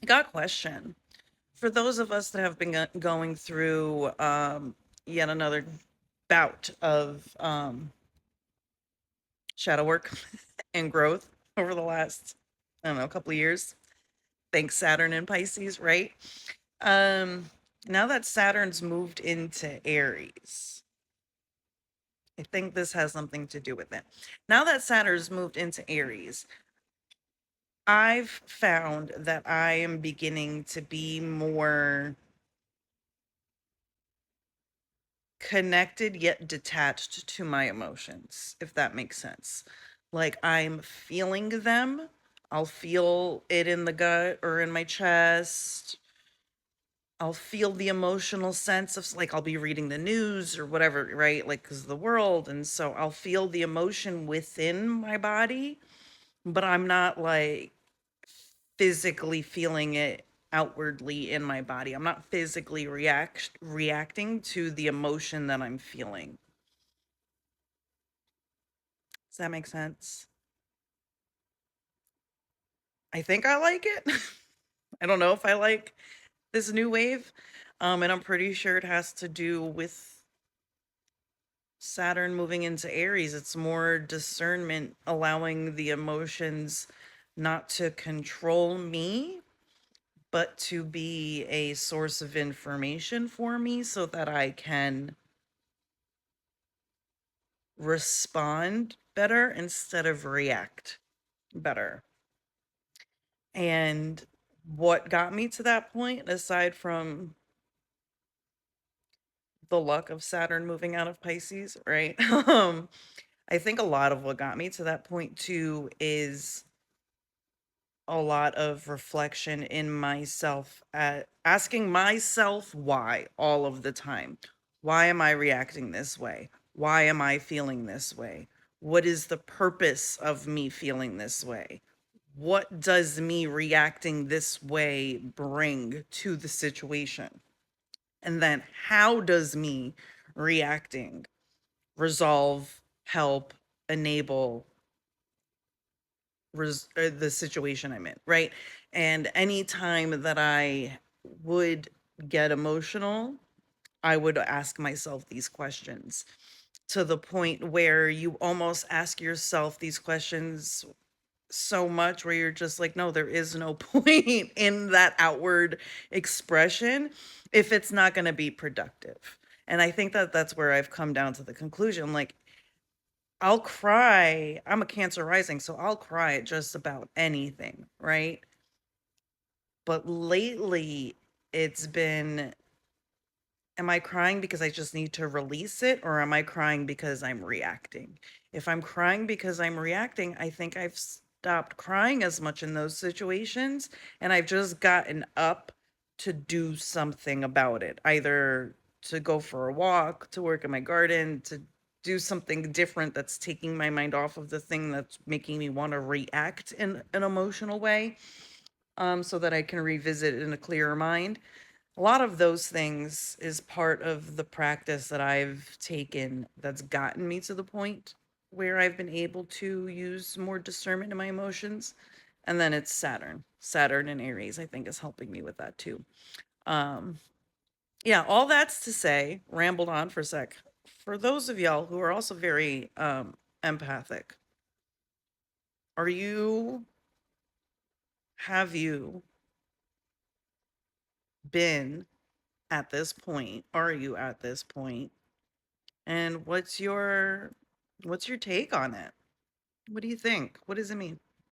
I got a question. For those of us that have been going through yet another bout of shadow work and growth over the last, I don't know, couple of years, thanks Saturn and Pisces, right? Um, Now that Saturn's moved into Aries, I think this has something to do with it. Now that Saturn's moved into Aries, I've found that I am beginning to be more connected yet detached to my emotions, if that makes sense. Like I'm feeling them. I'll feel it in the gut or in my chest. I'll feel the emotional sense of like I'll be reading the news or whatever, right? Like because of the world. And so I'll feel the emotion within my body, but I'm not like physically feeling it outwardly in my body. I'm not physically reacting to the emotion that I'm feeling. Does that make sense? I think I like it. I don't know if I like this new wave. And I'm pretty sure it has to do with Saturn moving into Aries. It's more discernment, allowing the emotions not to control me, but to be a source of information for me so that I can respond better instead of react better. And what got me to that point, aside from the luck of Saturn moving out of Pisces, right? I think a lot of what got me to that point too is a lot of reflection in myself at asking myself why all of the time. Why am I reacting this way? Why am I feeling this way? What is the purpose of me feeling this way? What does me reacting this way bring to the situation? And then how does me reacting resolve, help, enable the situation I'm in, right? And anytime that I would get emotional, I would ask myself these questions to the point where you almost ask yourself these questions so much where you're just like, no, there is no point in that outward expression if it's not going to be productive. And I think that that's where I've come down to the conclusion. Like, I'll cry. I'm a Cancer rising, so I'll cry at just about anything, right? But lately, it's been, am I crying because I just need to release it, or am I crying because I'm reacting? If I'm crying because I'm reacting, I think I've stopped crying as much in those situations, and I've just gotten up to do something about it, either to go for a walk, to work in my garden, to do something different that's taking my mind off of the thing that's making me want to react in an emotional way, so that I can revisit it in a clearer mind. A lot of those things is part of the practice that I've taken that's gotten me to the point where I've been able to use more discernment in my emotions. And then it's Saturn. Saturn and Aries, I think, is helping me with that too. Um, yeah, all that's to say, rambled on for a sec. For those of y'all who are also very empathic, are you, have you been at this point? Are you at this point? And what's your take on it? What do you think? What does it mean?